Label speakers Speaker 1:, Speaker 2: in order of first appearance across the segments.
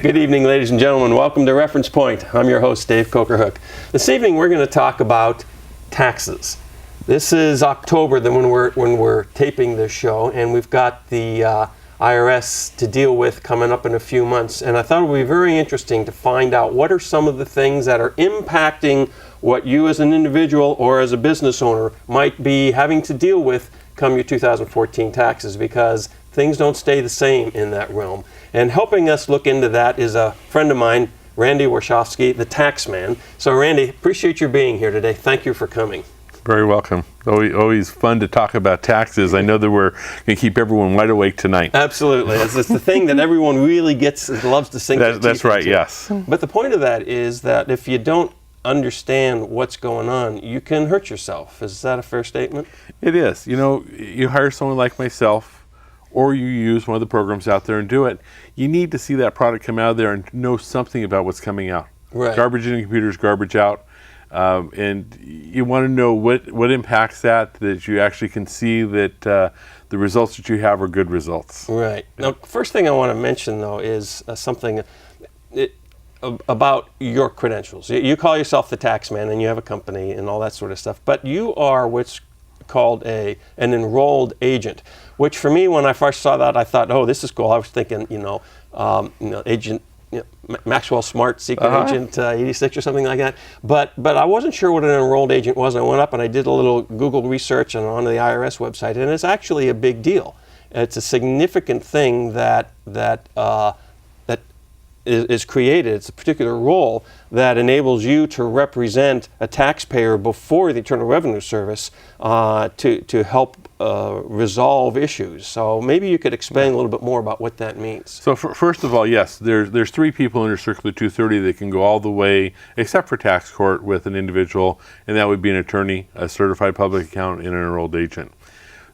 Speaker 1: Good evening, ladies and gentlemen. Welcome to Reference Point. I'm your host, Dave Cokerhook. This evening, we're going to talk about taxes. This is October, when we're taping this show, and we've got the IRS to deal with coming up in a few months. And I thought it would be very interesting to find out what are some of the things that are impacting what you as an individual or as a business owner might be having to deal with come your 2014 taxes, because things don't stay the same in that realm. And helping us look into that is a friend of mine, Randy Warshawsky, the tax man. So Randy, appreciate your being here today. Thank you for coming.
Speaker 2: Very welcome. Always fun to talk about taxes. I know that we're going to keep everyone wide awake tonight.
Speaker 1: Absolutely. It's the thing that everyone really loves to sink their teeth
Speaker 2: That's right,
Speaker 1: into.
Speaker 2: yes.
Speaker 1: But the point of that is that if you don't understand what's going on, you can hurt yourself. Is that a fair statement?
Speaker 2: It is. You know, you hire someone like myself, or you use one of the programs out there and do it. You need to see that product come out of there and know something about what's coming out.
Speaker 1: Right.
Speaker 2: Garbage in the computer is garbage out. And you want to know what impacts that you actually can see that the results that you have are good results.
Speaker 1: Right. Now, first thing I want to mention, though, is something about your credentials. You call yourself the tax man, and you have a company and all that sort of stuff, but you are what's called an enrolled agent, which for me, when I first saw that, I thought, oh, this is cool. I was thinking, agent, Maxwell Smart Secret Agent 86 or something like that. But I wasn't sure what an enrolled agent was. I went up and I did a little Google research and on the IRS website, and it's actually a big deal. It's a significant thing that is created. It's a particular role that enables you to represent a taxpayer before the Internal Revenue Service to help resolve issues. So maybe you could explain a little bit more about what that means.
Speaker 2: So first of all, yes, there's three people under Circular 230 that can go all the way, except for tax court, with an individual, and that would be an attorney, a certified public accountant, and an enrolled agent.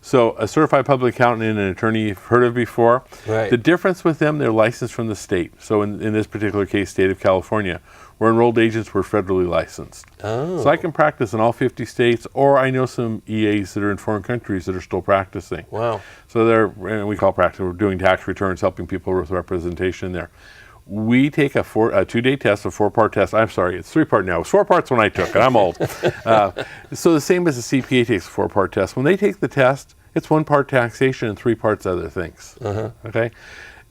Speaker 2: So a certified public accountant and an attorney you've heard of before.
Speaker 1: Right.
Speaker 2: The difference with them, they're licensed from the state. So in this particular case, state of California, where enrolled agents were federally licensed.
Speaker 1: Oh.
Speaker 2: So I can practice in all 50 states, or I know some EAs that are in foreign countries that are still practicing.
Speaker 1: Wow.
Speaker 2: So we call practice, we're doing tax returns, helping people with representation there. We take a 2-day test, a 4-part test. I'm sorry, it's 3-part now. It was 4 parts when I took it. I'm old. So the same as the CPA takes a 4-part test. When they take the test, it's 1 part taxation and 3 parts other things. Okay?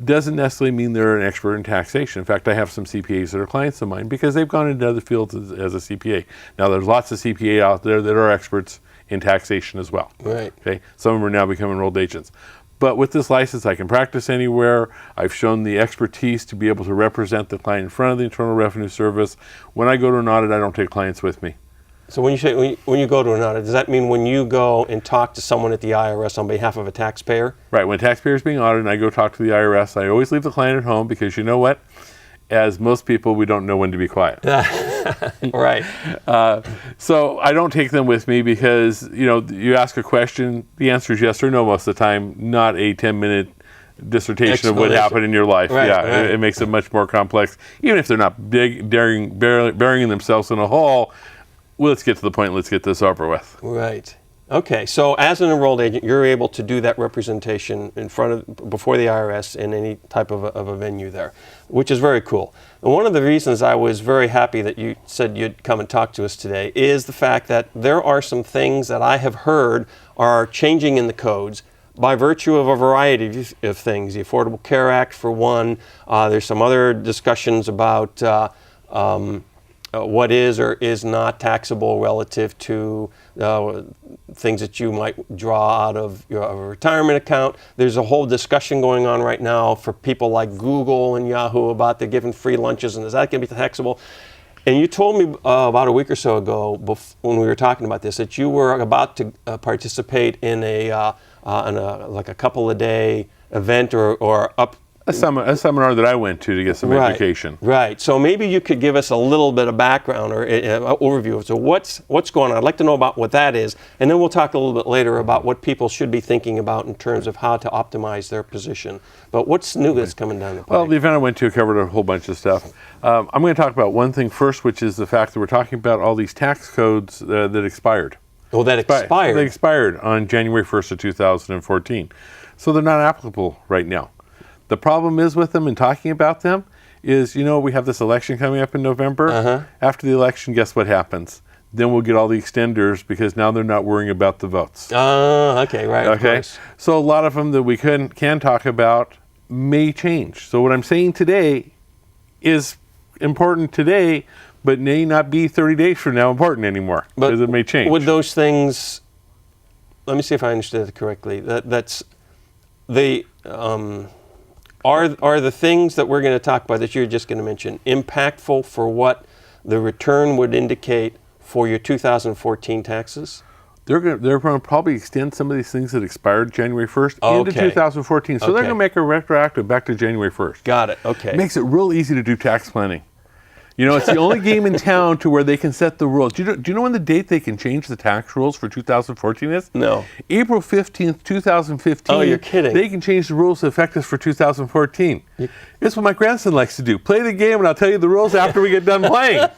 Speaker 2: Doesn't necessarily mean they're an expert in taxation. In fact, I have some CPAs that are clients of mine because they've gone into other fields as a CPA. Now, there's lots of CPA out there that are experts in taxation as well.
Speaker 1: Right.
Speaker 2: Okay? Some of them are now becoming enrolled agents. But with this license, I can practice anywhere. I've shown the expertise to be able to represent the client in front of the Internal Revenue Service. When I go to an audit, I don't take clients with me.
Speaker 1: So when you go to an audit, does that mean when you go and talk to someone at the IRS on behalf of a taxpayer?
Speaker 2: Right. When a taxpayer is being audited and I go talk to the IRS, I always leave the client at home because you know what? As most people, we don't know when to be quiet.
Speaker 1: Right.
Speaker 2: So I don't take them with me because, you ask a question, the answer is yes or no most of the time, not a 10-minute dissertation of what happened in your life.
Speaker 1: Right,
Speaker 2: yeah,
Speaker 1: right.
Speaker 2: It makes it much more complex. Even if they're not burying themselves in a hole, well, let's get to the point, let's get this over with.
Speaker 1: Right. Okay, so as an enrolled agent, you're able to do that representation before the IRS in any type of a venue there, which is very cool. And one of the reasons I was very happy that you said you'd come and talk to us today is the fact that there are some things that I have heard are changing in the codes by virtue of a variety of things. The Affordable Care Act, for one. There's some other discussions about what is or is not taxable relative to things that you might draw out of your retirement account. There's a whole discussion going on right now for people like Google and Yahoo about they're giving free lunches, and is that going to be taxable? And you told me about a week or so ago, when we were talking about this, that you were about to participate in a couple of day event or
Speaker 2: A seminar that I went to get some education.
Speaker 1: Right. So maybe you could give us a little bit of background or overview. So what's going on? I'd like to know about what that is, and then we'll talk a little bit later about what people should be thinking about in terms of how to optimize their position. But what's new that's coming down the pipe?
Speaker 2: Well, the event I went to covered a whole bunch of stuff. I'm going to talk about one thing first, which is the fact that we're talking about all these tax codes that expired.
Speaker 1: Oh, that expired?
Speaker 2: They expired on January 1st of 2014. So they're not applicable right now. The problem is with them and talking about them is, we have this election coming up in November. After the election, guess what happens? Then we'll get all the extenders because now they're not worrying about the votes.
Speaker 1: Okay, right. Of
Speaker 2: Okay,
Speaker 1: course.
Speaker 2: so a lot of them that we can talk about may change. So what I'm saying today is important today, but may not be 30 days from now important anymore because it may change.
Speaker 1: Would those things? Let me see if I understood it correctly. That's the are the things that we're going to talk about that you're just going to mention impactful for what the return would indicate for your 2014 taxes?
Speaker 2: They're going to probably extend some of these things that expired January 1st into
Speaker 1: Okay.
Speaker 2: 2014. So they're going to make a retroactive back to January 1st.
Speaker 1: Got it. Okay.
Speaker 2: It makes it real easy to do tax planning. It's the only game in town to where they can set the rules. Do you know when the date they can change the tax rules for 2014 is?
Speaker 1: No.
Speaker 2: April 15th, 2015.
Speaker 1: Oh, you're kidding.
Speaker 2: They can change the rules effective for 2014. It's what my grandson likes to do. Play the game and I'll tell you the rules after we get done playing.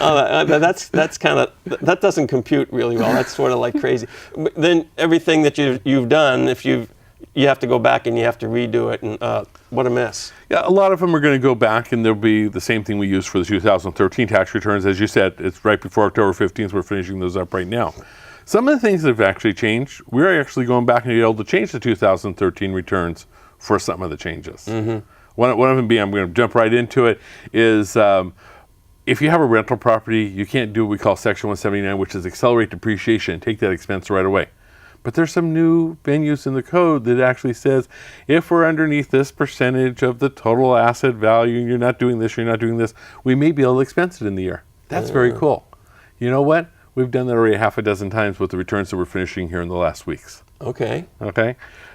Speaker 1: That's kind of, that doesn't compute really well. That's sort of like crazy. But then everything that you've done, if you have to go back and you have to redo it, and what a mess.
Speaker 2: Yeah, a lot of them are going to go back, and there'll be the same thing we used for the 2013 tax returns. As you said, it's right before October 15th. We're finishing those up right now. Some of the things that have actually changed, we're actually going back and be able to change the 2013 returns for some of the changes. One of them being, I'm going to jump right into it, is if you have a rental property, you can't do what we call Section 179, which is accelerate depreciation and take that expense right away. But there's some new venues in the code that actually says if we're underneath this percentage of the total asset value, you're not doing this, we may be able to expense it in the year. That's very cool. You know what? We've done that already half a dozen times with the returns that we're finishing here in the last weeks.
Speaker 1: Okay.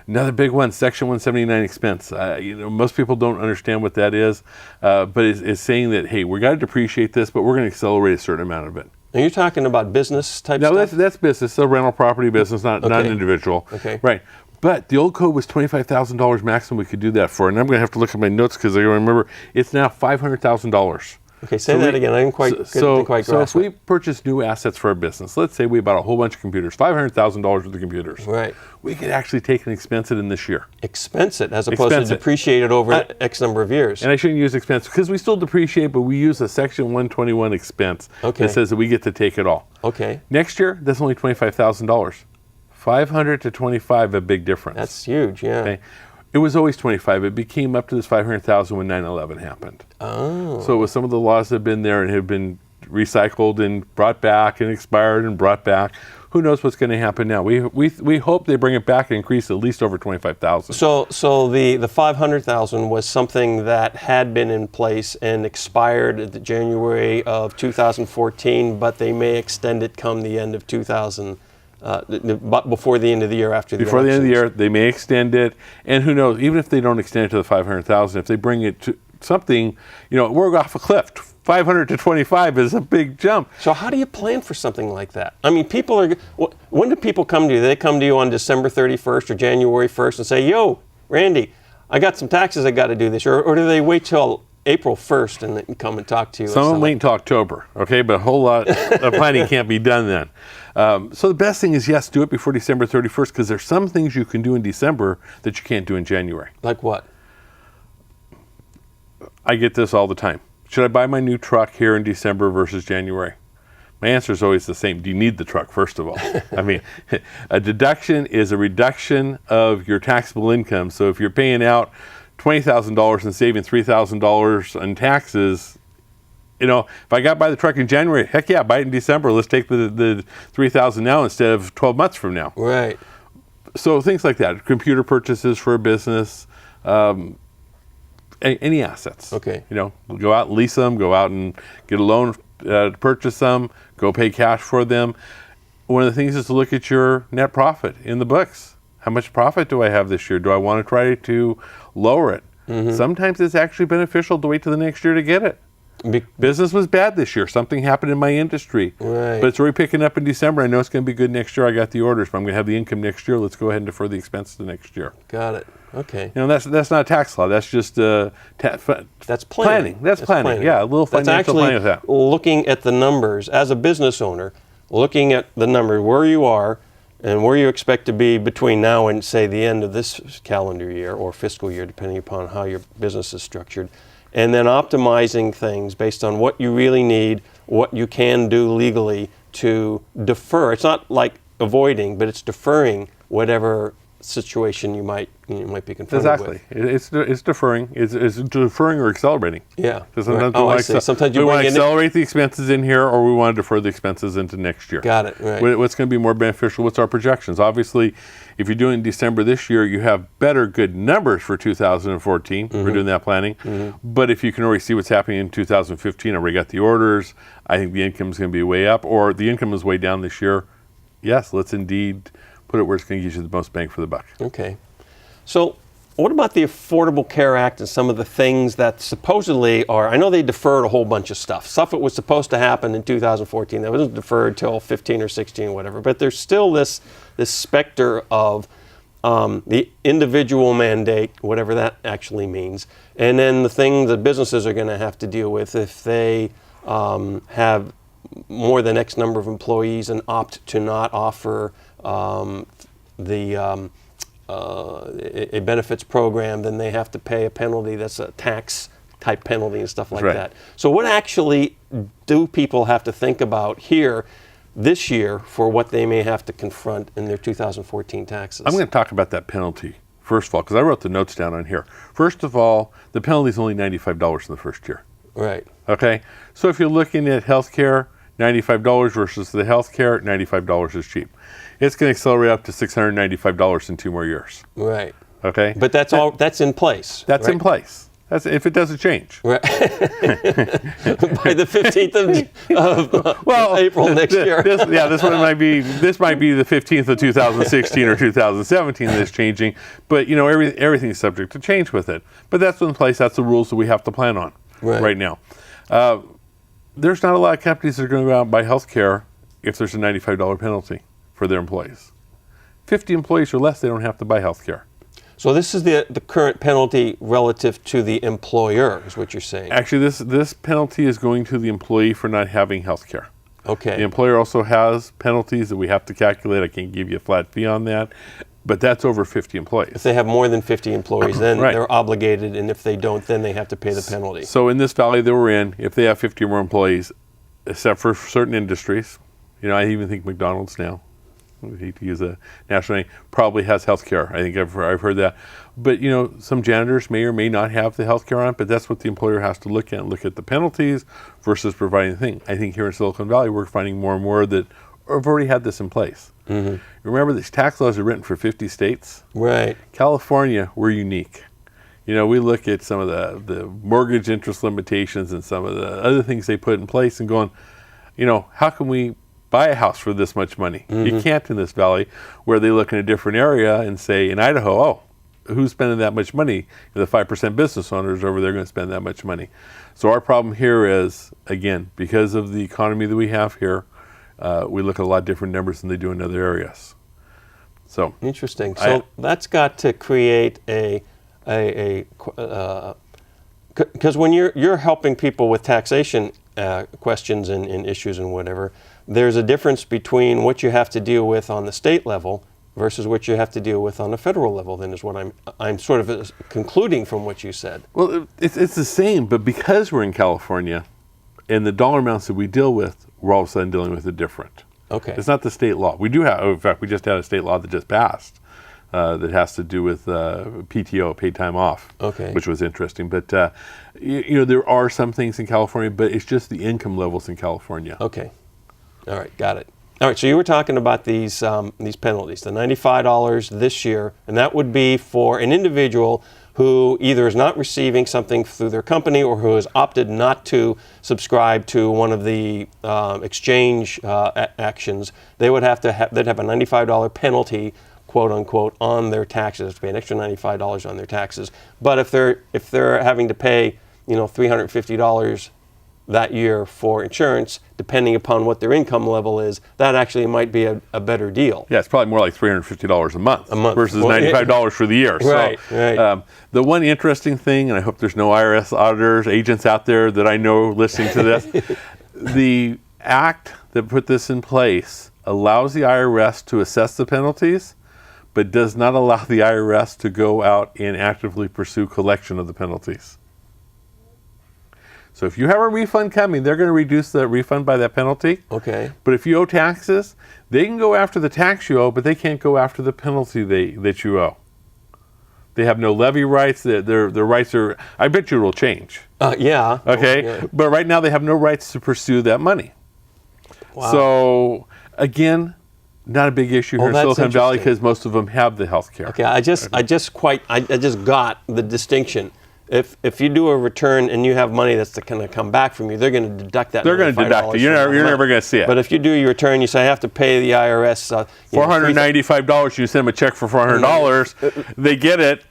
Speaker 2: Another big one, Section 179 expense. Most people don't understand what that is, but it's saying that, hey, we got to depreciate this, but we're going to accelerate a certain amount of it.
Speaker 1: Now you're talking about business type
Speaker 2: stuff? No,
Speaker 1: stuff?
Speaker 2: that's business. So rental property business, not an individual.
Speaker 1: Okay.
Speaker 2: Right. But the old code was $25,000 maximum we could do that for. And I'm going to have to look at my notes because I remember it's now $500,000.
Speaker 1: Okay, say that again. I didn't quite grasp it.
Speaker 2: So if we purchase new assets for our business, let's say we bought a whole bunch of computers, $500,000 worth of computers.
Speaker 1: Right.
Speaker 2: We could actually take and expense it in this year.
Speaker 1: Expense it as opposed to depreciate it over X number of years.
Speaker 2: And I shouldn't use expense because we still depreciate, but we use a Section 121 expense that says that we get to take it all.
Speaker 1: Okay.
Speaker 2: Next year, that's only $25,000. 500 to 25, a big difference.
Speaker 1: That's huge, yeah.
Speaker 2: Okay. It was always 25. It became up to this 500,000 when 9/11 happened.
Speaker 1: Oh.
Speaker 2: So it was some of the laws that have been there and have been recycled and brought back and expired and brought back. Who knows what's going to happen now? We hope they bring it back and increase at least over 25,000.
Speaker 1: So the 500,000 was something that had been in place and expired at the January of 2014, but they may extend it come the end of 2000. But before the end of the year after the
Speaker 2: Before the end of the
Speaker 1: elections.
Speaker 2: year, they may extend it. And who knows, even if they don't extend it to the 500,000, if they bring it to something, we're off a cliff. 500 to 25 is a big jump.
Speaker 1: So how do you plan for something like that? I mean, when do people come to you? They come to you on December 31st or January 1st and say, yo, Randy, I got some taxes I got to do this. Or do they wait till April 1st and then come and talk to you?
Speaker 2: Some of them wait until October, okay? But a whole lot of planning can't be done then. So the best thing is, yes, do it before December 31st because there's some things you can do in December that you can't do in January.
Speaker 1: Like what?
Speaker 2: I get this all the time. Should I buy my new truck here in December versus January? My answer is always the same. Do you need the truck, first of all? I mean, a deduction is a reduction of your taxable income. So if you're paying out $20,000 and saving $3,000 in taxes, if I got to buy the truck in January, heck yeah, buy it in December. Let's take the $3,000 now instead of 12 months from now.
Speaker 1: Right.
Speaker 2: So things like that. Computer purchases for a business, any assets.
Speaker 1: Okay.
Speaker 2: Go out and lease them, go out and get a loan to purchase them, go pay cash for them. One of the things is to look at your net profit in the books. How much profit do I have this year? Do I want to try to lower it? Mm-hmm. Sometimes it's actually beneficial to wait till the next year to get it. Business was bad this year. Something happened in my industry.
Speaker 1: Right.
Speaker 2: But it's already picking up in December. I know it's going to be good next year. I got the orders, but I'm going to have the income next year. Let's go ahead and defer the expenses to next year.
Speaker 1: Got it. Okay.
Speaker 2: That's not tax law. That's just
Speaker 1: that's planning.
Speaker 2: That's planning. Yeah, a little financial planning with that.
Speaker 1: Looking at the numbers as a business owner, looking at the number where you are, and where you expect to be between now and, say, the end of this calendar year or fiscal year, depending upon how your business is structured, and then optimizing things based on what you really need, what you can do legally to defer. It's not like avoiding, but it's deferring whatever situation you might be confronted with.
Speaker 2: Exactly. It's deferring. It's deferring or accelerating.
Speaker 1: Yeah.
Speaker 2: Sometimes
Speaker 1: I see. Sometimes
Speaker 2: we want to accelerate the expenses in here, or we want to defer the expenses into next year.
Speaker 1: Got it. Right.
Speaker 2: What's going to be more beneficial? What's our projections? Obviously, if you're doing December this year, you have better, good numbers for 2014. We're doing that planning. But if you can already see what's happening in 2015, already got the orders, I think the income is going to be way up, or the income is way down this year. Yes, let's indeed put it where it's going to get you the most bang for the buck.
Speaker 1: Okay. So what about the Affordable Care Act and some of the things that supposedly are, I know they deferred a whole bunch of stuff. Stuff that was supposed to happen in 2014 that wasn't deferred till 15 or 16 or whatever. But there's still this specter of the individual mandate, whatever that actually means, and then the things that businesses are going to have to deal with if they have more than X number of employees and opt to not offer a benefits program, then they have to pay a penalty that's a tax type penalty and stuff like that. So what actually do people have to think about here this year for what they may have to confront in their 2014 taxes?
Speaker 2: I'm going to talk about that penalty first of all, because I wrote the notes down on here. First of all, the penalty is only $95 in the first year.
Speaker 1: Right.
Speaker 2: Okay? So if you're looking at health care, $95 versus the health care, $95 is cheap. It's going to accelerate up to $695 in 2 more years.
Speaker 1: Right.
Speaker 2: Okay?
Speaker 1: But that's in place.
Speaker 2: That's
Speaker 1: right?
Speaker 2: In place. That's if it doesn't change.
Speaker 1: Right. By the 15th of April next year.
Speaker 2: This one might be the 15th of 2016 or 2017 that's changing. But everything's subject to change with it. But that's in place. That's the rules that we have to plan on right now. There's not a lot of companies that are going to go out and buy health care if there's a $95 penalty for their employees. 50 employees or less, they don't have to buy health care.
Speaker 1: So this is the current penalty relative to the employer, is what you're saying.
Speaker 2: Actually, this penalty is going to the employee for not having health care.
Speaker 1: Okay.
Speaker 2: The employer also has penalties that we have to calculate. I can't give you a flat fee on that, but that's over 50 employees.
Speaker 1: If they have more than 50 employees, then they're obligated, and if they don't, then they have to pay the penalty.
Speaker 2: So in this valley that we're in, if they have 50 or more employees, except for certain industries, I even think McDonald's now, I hate to use a national name, probably has health care. I think I've heard that. But, some janitors may or may not have the health care on it, but that's what the employer has to look at. Look at the penalties versus providing the thing. I think here in Silicon Valley, we're finding more and more that have already had this in place. Mm-hmm. Remember, these tax laws are written for 50 states.
Speaker 1: Right.
Speaker 2: California, we're unique. We look at some of the mortgage interest limitations and some of the other things they put in place and going, how can we buy a house for this much money? Mm-hmm. You can't in this valley, where they look in a different area and say, in Idaho, who's spending that much money? The 5% business owners over there are going to spend that much money. So our problem here is, again, because of the economy that we have here, we look at a lot of different numbers than they do in other areas. So
Speaker 1: interesting. So that's got to create because when you're helping people with taxation questions and issues and whatever, there's a difference between what you have to deal with on the state level versus what you have to deal with on the federal level, then, is what I'm sort of concluding from what you said.
Speaker 2: Well, it's the same, but because we're in California and the dollar amounts that we deal with, we're all of a sudden dealing with it different. Okay. It's not the state law. We do have, in fact, we just had a state law that just passed that has to do with PTO, paid time off, which was interesting. But, there are some things in California, but it's just the income levels in California.
Speaker 1: Okay. All right, got it. All right, so you were talking about these penalties, the $95 this year, and that would be for an individual who either is not receiving something through their company or who has opted not to subscribe to one of the exchange actions. They would they'd have a $95 penalty, quote unquote, on their taxes, to pay an extra $95 on their taxes. But if they're having to pay, $350 that year for insurance, depending upon what their income level is, that actually might be a better deal.
Speaker 2: Yeah, it's probably more like $350 a month versus $95 for the year.
Speaker 1: Right, right.
Speaker 2: The one interesting thing, and I hope there's no IRS auditors, agents out there that I know listening to this, the act that put this in place allows the IRS to assess the penalties, but does not allow the IRS to go out and actively pursue collection of the penalties. So if you have a refund coming, they're going to reduce the refund by that penalty.
Speaker 1: Okay.
Speaker 2: But if you owe taxes, they can go after the tax you owe, but they can't go after the penalty that you owe. They have no levy rights. Their rights are, I bet you it'll change.
Speaker 1: Yeah.
Speaker 2: Okay.
Speaker 1: Yeah.
Speaker 2: But right now they have no rights to pursue that money.
Speaker 1: Wow.
Speaker 2: So again, not a big issue here in
Speaker 1: that's
Speaker 2: Silicon Valley
Speaker 1: interesting.
Speaker 2: because most of them have the health care.
Speaker 1: Okay, I just got the distinction. If you do a return and you have money that's going to come back from you, they're going to deduct that.
Speaker 2: They're going to deduct it. You're never going to see it.
Speaker 1: But if you do your return, you say I have to pay the IRS
Speaker 2: $495. You send them a check for $400. They get it.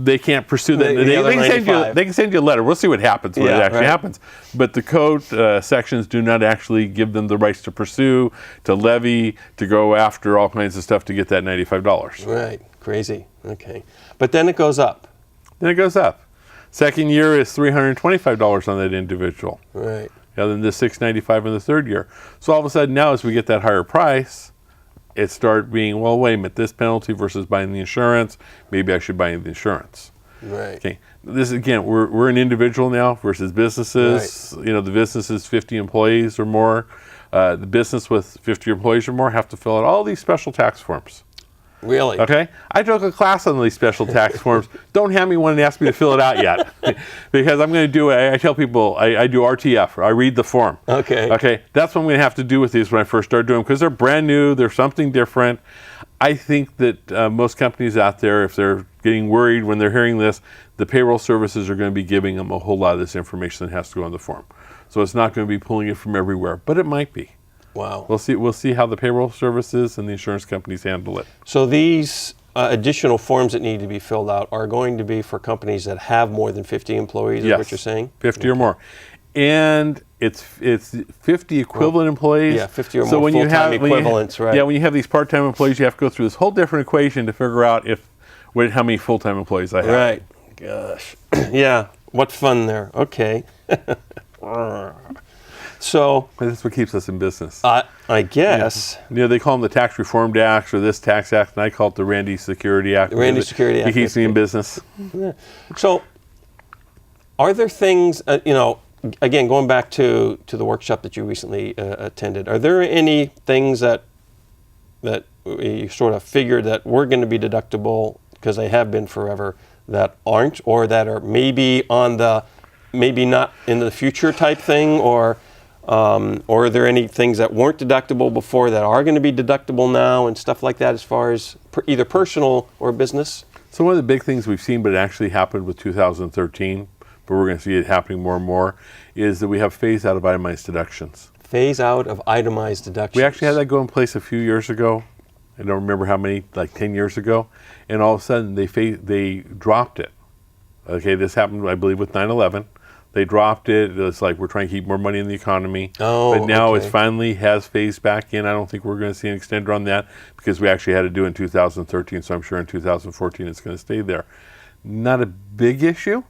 Speaker 2: They can't pursue that. They can send you a letter. We'll see what happens when it actually happens. But the code sections do not actually give them the rights to pursue, to levy, to go after all kinds of stuff to get that $95.
Speaker 1: Right. Crazy. Okay. But then it goes up.
Speaker 2: Then it goes up. Second year is $325 on that individual.
Speaker 1: Right.
Speaker 2: Then the $695 in the third year. So all of a sudden now, as we get that higher price, it starts being, well, wait a minute, this penalty versus buying the insurance, maybe I should buy the insurance.
Speaker 1: Right.
Speaker 2: Okay. This again, we're an individual now versus businesses. Right. The business is 50 employees or more. The business with 50 employees or more have to fill out all these special tax forms.
Speaker 1: Really?
Speaker 2: Okay. I took a class on these special tax forms. Don't have me one and ask me to fill it out yet, because I'm going to do it. I tell people I do RTF. I read the form.
Speaker 1: Okay.
Speaker 2: Okay. That's what I'm going to have to do with these when I first start doing them, because they're brand new. They're something different. I think that most companies out there, if they're getting worried when they're hearing this, the payroll services are going to be giving them a whole lot of this information that has to go on the form. So it's not going to be pulling it from everywhere, but it might be.
Speaker 1: Wow.
Speaker 2: We'll see how the payroll services and the insurance companies handle it.
Speaker 1: So these additional forms that need to be filled out are going to be for companies that have more than 50 employees, is what you're saying?
Speaker 2: 50 or more. And it's 50 equivalent employees.
Speaker 1: Yeah, 50 or more full-time equivalents, right.
Speaker 2: Yeah, when you have these part-time employees, you have to go through this whole different equation to figure out how many full-time employees I have.
Speaker 1: Right. Gosh. Yeah. What fun there. Okay. So
Speaker 2: that's what keeps us in business.
Speaker 1: I guess.
Speaker 2: They call them the Tax Reform Act or this Tax Act, and I call it the Randy Security Act.
Speaker 1: The Randy Security Act.
Speaker 2: It keeps me in business.
Speaker 1: Yeah. So, are there things, again, going back to the workshop that you recently attended, are there any things that you sort of figured that were going to be deductible because they have been forever that aren't, or that are maybe maybe not in the future type thing, or are there any things that weren't deductible before that are going to be deductible now and stuff like that, as far as either personal or business?
Speaker 2: So one of the big things we've seen, but it actually happened with 2013, but we're going to see it happening more and more, is that we have phase out of itemized deductions.
Speaker 1: Phase out of itemized deductions.
Speaker 2: We actually had that go in place a few years ago. I don't remember how many, like 10 years ago. And all of a sudden, they dropped it. Okay, this happened, I believe, with 9/11. They dropped it. It's like we're trying to keep more money in the economy.
Speaker 1: Oh,
Speaker 2: but now
Speaker 1: okay.
Speaker 2: it finally has phased back in. I don't think we're going to see an extender on that because we actually had to do it in 2013. So I'm sure in 2014 it's going to stay there. Not a big issue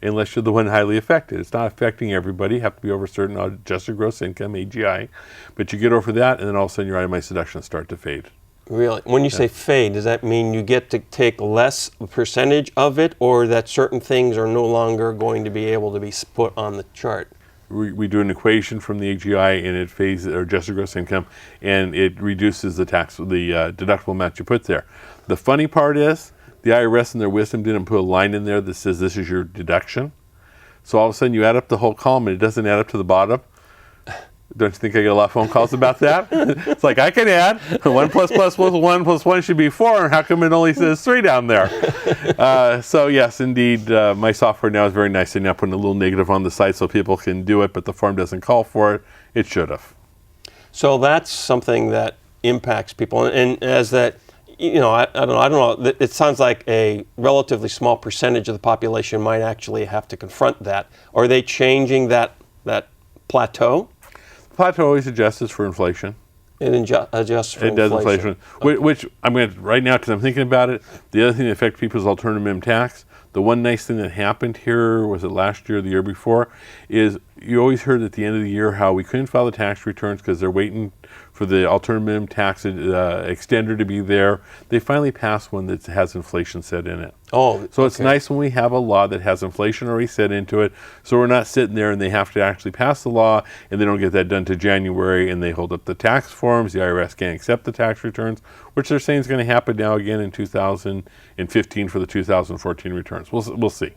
Speaker 2: unless you're the one highly affected. It's not affecting everybody. You have to be over a certain adjusted gross income, AGI. But you get over that, and then all of a sudden your itemized deductions start to fade.
Speaker 1: Really? When you say fade, does that mean you get to take less percentage of it, or that certain things are no longer going to be able to be put on the chart?
Speaker 2: We do an equation from the AGI, and it phases or adjusted gross income, and it reduces the deductible amount you put there. The funny part is the IRS in their wisdom didn't put a line in there that says this is your deduction. So all of a sudden you add up the whole column and it doesn't add up to the bottom. Don't you think I get a lot of phone calls about that? It's like, I can add 1 plus 1 plus 1 should be 4, and how come it only says 3 down there? So yes, indeed, my software now is very nice. They're now putting a little negative on the side so people can do it, but the form doesn't call for it. It should have.
Speaker 1: So that's something that impacts people, and as that, I don't know. It sounds like a relatively small percentage of the population might actually have to confront that. Are they changing that plateau?
Speaker 2: Plateau always adjusts for inflation.
Speaker 1: It adjusts for inflation.
Speaker 2: It does inflation. Which I'm going to, right now, because I'm thinking about it, the other thing that affects people's alternative minimum tax, the one nice thing that happened here, was it last year or the year before, is You always heard at the end of the year how we couldn't file the tax returns because they're waiting for the alternative minimum tax extender to be there. They finally passed one that has inflation set in it.
Speaker 1: Oh,
Speaker 2: so it's nice when we have a law that has inflation already set into it, so we're not sitting there and they have to actually pass the law and they don't get that done to January and they hold up the tax forms. The IRS can't accept the tax returns, which they're saying is going to happen now again in 2015 for the 2014 returns. We'll see.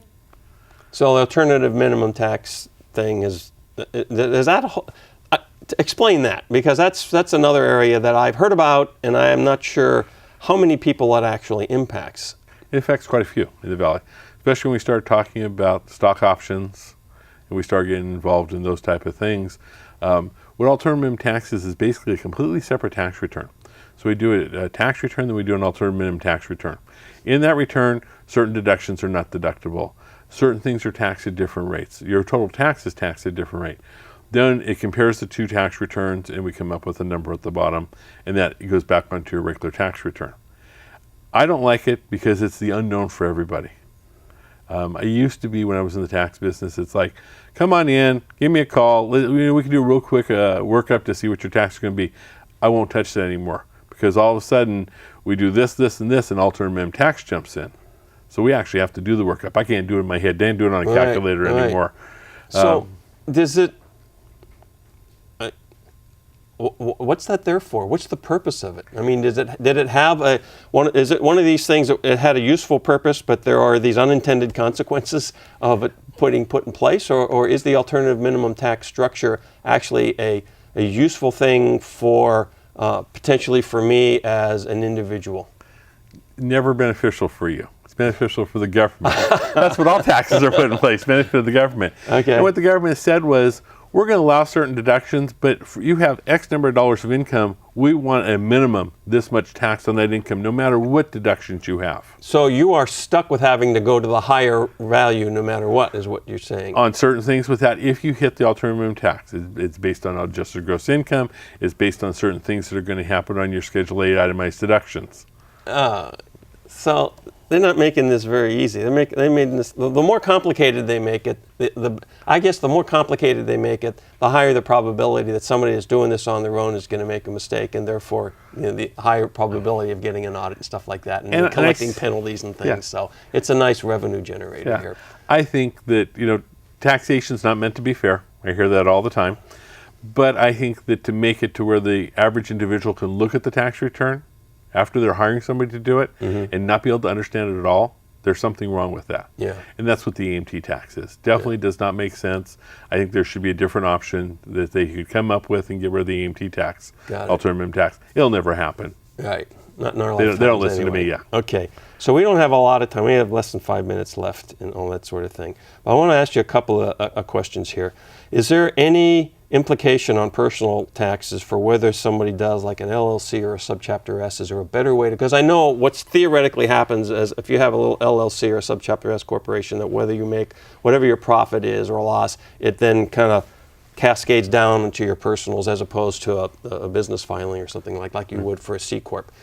Speaker 1: So the alternative minimum tax thing is that a whole, explain that, because that's another area that I've heard about and I am not sure how many people that actually impacts.
Speaker 2: It affects quite a few in the Valley, especially when we start talking about stock options and we start getting involved in those type of things. What alternative minimum tax is basically a completely separate tax return. So we do a tax return, then we do an alternative minimum tax return. In that return, certain deductions are not deductible. Certain things are taxed at different rates. Your total tax is taxed at a different rate. Then it compares the two tax returns and we come up with a number at the bottom, and that goes back onto your regular tax return. I don't like it because it's the unknown for everybody. I used to be, when I was in the tax business, it's like, come on in, give me a call. We can do a real quick workup to see what your tax is going to be. I won't touch that anymore because all of a sudden we do this, this, and this, and alternative minimum tax jumps in. So we actually have to do the workup. I can't do it in my head. They don't do it on a calculator anymore. So
Speaker 1: does it, what's that there for? What's the purpose of it? I mean, did it have is it one of these things that it had a useful purpose, but there are these unintended consequences of it put in place, or is the alternative minimum tax structure actually a useful thing for potentially for me as an individual?
Speaker 2: Never beneficial for you. It's beneficial for the government. That's what all taxes are put in place, benefit of the government.
Speaker 1: Okay.
Speaker 2: And what the government said was, we're going to allow certain deductions, but if you have X number of dollars of income, we want a minimum this much tax on that income, no matter what deductions you have.
Speaker 1: So you are stuck with having to go to the higher value no matter what, is what you're saying.
Speaker 2: On certain things with that, if you hit the alternative minimum tax, it's based on adjusted gross income, it's based on certain things that are going to happen on your Schedule 8 itemized deductions.
Speaker 1: So they're not making this very easy. They made this, the more complicated they make it, I guess the more complicated they make it, the higher the probability that somebody that's doing this on their own is going to make a mistake, and therefore the higher probability of getting an audit and stuff like that, and collecting penalties and things. Yeah. So it's a nice revenue generator here.
Speaker 2: I think that taxation's not meant to be fair. I hear that all the time. But I think that to make it to where the average individual can look at the tax return after they're hiring somebody to do it and not be able to understand it at all, there's something wrong with that.
Speaker 1: Yeah.
Speaker 2: And that's what the AMT tax is. Definitely does not make sense. I think there should be a different option that they could come up with and get rid of the AMT tax, alternative minimum tax. It'll never happen.
Speaker 1: Right. Not in our lifetimes.
Speaker 2: They don't listen to me,
Speaker 1: Okay. So we don't have a lot of time. We have less than 5 minutes left and all that sort of thing. But I want to ask you a couple of questions here. Is there any implication on personal taxes for whether somebody does like an LLC or a subchapter S? Is there a better way to, because I know what's theoretically happens is if you have a little LLC or a subchapter S corporation, that whether you make whatever your profit is or loss, it then kind of cascades down into your personals as opposed to a business filing or something like you would for a C Corp.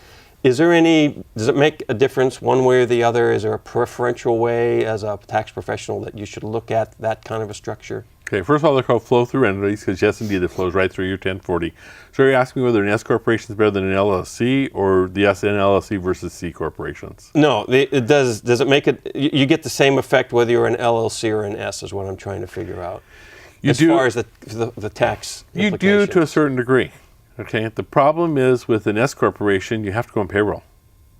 Speaker 1: Does it make a difference one way or the other? Is there a preferential way as a tax professional that you should look at that kind of a structure?
Speaker 2: Okay, first of all, they're called flow-through entities because, yes, indeed, it flows right through your 1040. So are you asking me whether an S corporation is better than an LLC or the S and LLC versus C corporations?
Speaker 1: No, it does. Does it make it? You get the same effect whether you're an LLC or an S is what I'm trying to figure out. As far as the tax
Speaker 2: you do to a certain degree. Okay, the problem is with an S corporation, you have to go on payroll.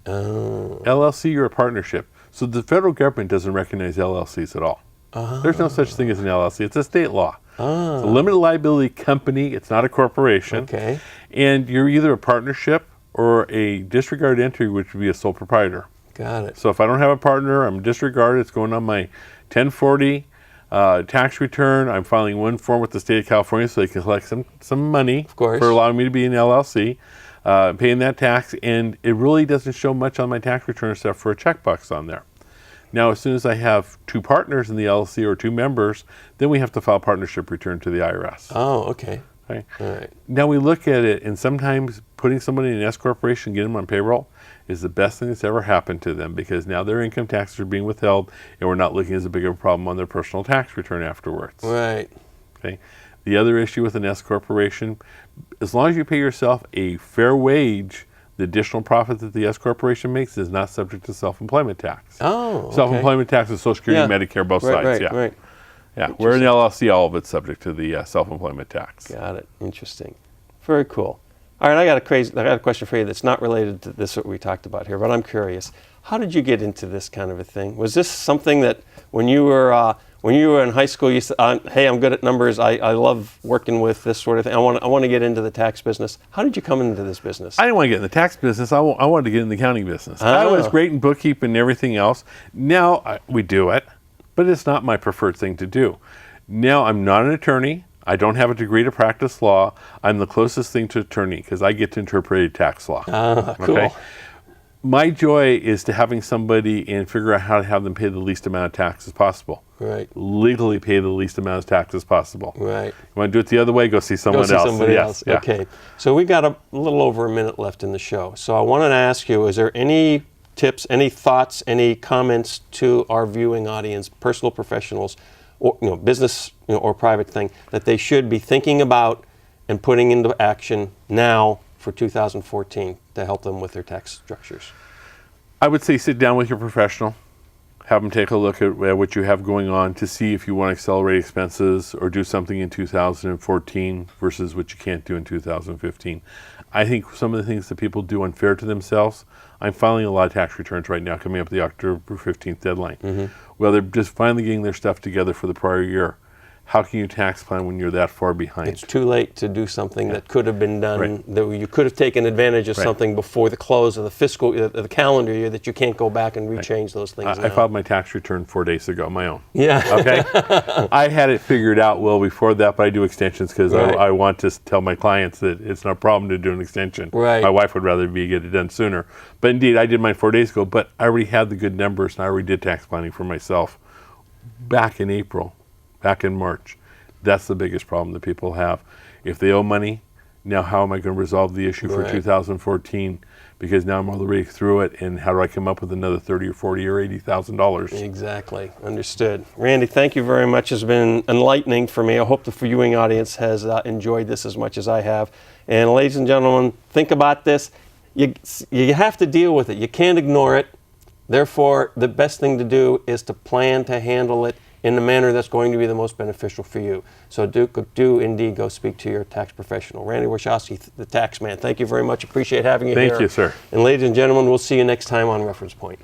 Speaker 1: Oh.
Speaker 2: LLC, you're a partnership. So the federal government doesn't recognize LLCs at all. There's no such thing as an LLC. It's a state law. It's a limited liability company. It's not a corporation.
Speaker 1: Okay.
Speaker 2: And you're either a partnership or a disregarded entity, which would be a sole proprietor.
Speaker 1: Got it.
Speaker 2: So if I don't have a partner, I'm disregarded. It's going on my 1040 tax return. I'm filing one form with the state of California so they can collect some money for allowing me to be an LLC, paying that tax. And it really doesn't show much on my tax return except for a checkbox on there. Now, as soon as I have two partners in the LLC or two members, then we have to file partnership return to the IRS.
Speaker 1: Oh, okay.
Speaker 2: Okay.
Speaker 1: All right.
Speaker 2: Now we look at it, and sometimes putting somebody in an S corporation, getting them on payroll, is the best thing that's ever happened to them because now their income taxes are being withheld, and we're not looking as a big of a problem on their personal tax return afterwards.
Speaker 1: Right.
Speaker 2: Okay. The other issue with an S corporation, as long as you pay yourself a fair wage, the additional profit that the S corporation makes is not subject to self-employment tax.
Speaker 1: Oh, okay.
Speaker 2: Self-employment tax is Social Security, Medicare, both sides.
Speaker 1: Right.
Speaker 2: Yeah. Where in the LLC, all of it's subject to the self-employment tax.
Speaker 1: Got it. Interesting. Very cool. All right, I got a question for you that's not related to this what we talked about here, but I'm curious. How did you get into this kind of a thing? Was this something that when you were in high school, you said, "Hey, I'm good at numbers. I love working with this sort of thing. I want to get into the tax business." How did you come into this business?
Speaker 2: I didn't want to get in the tax business. I wanted to get in the accounting business. I was great in bookkeeping and everything else. Now we do it, but it's not my preferred thing to do. Now I'm not an attorney. I don't have a degree to practice law. I'm the closest thing to attorney because I get to interpret tax law.
Speaker 1: Cool. Okay?
Speaker 2: My joy is to having somebody and figure out how to have them pay the least amount of taxes possible.
Speaker 1: Right.
Speaker 2: Legally pay the least amount of taxes possible.
Speaker 1: Right.
Speaker 2: You want to do it the other way, go see someone else.
Speaker 1: Somebody else.
Speaker 2: Yeah.
Speaker 1: Okay. So we got a little over a minute left in the show. So I wanted to ask you, is there any tips, any thoughts, any comments to our viewing audience, personal professionals, or business or private thing, that they should be thinking about and putting into action now for 2014 to help them with their tax structures?
Speaker 2: I would say sit down with your professional, have them take a look at what you have going on to see if you want to accelerate expenses or do something in 2014 versus what you can't do in 2015. I think some of the things that people do unfair to themselves, I'm filing a lot of tax returns right now coming up the October 15th deadline. Well, they're just finally getting their stuff together for the prior year. How can you tax plan when you're that far behind?
Speaker 1: It's too late to do something that could have been done, that you could have taken advantage of something before the close of the calendar year, that you can't go back and rechange those things now.
Speaker 2: I filed my tax return 4 days ago, my own.
Speaker 1: Yeah.
Speaker 2: Okay? I had it figured out well before that, but I do extensions because I want to tell my clients that it's not a problem to do an extension.
Speaker 1: Right.
Speaker 2: My wife would rather me get it done sooner. But indeed, I did mine 4 days ago, but I already had the good numbers and I already did tax planning for myself back in April. Back in March. That's the biggest problem that people have. If they owe money, now how am I going to resolve the issue for 2014? Because now I'm already through it, and how do I come up with another $30,000 or $40,000 or $80,000?
Speaker 1: Exactly. Understood. Randy, thank you very much. It's been enlightening for me. I hope the viewing audience has enjoyed this as much as I have. And ladies and gentlemen, think about this. You have to deal with it. You can't ignore it. Therefore, the best thing to do is to plan to handle it in the manner that's going to be the most beneficial for you. So do indeed go speak to your tax professional. Randy Warshawsky, the tax man, thank you very much. Appreciate having you here.
Speaker 2: Thank you, sir.
Speaker 1: And ladies and gentlemen, we'll see you next time on Reference Point.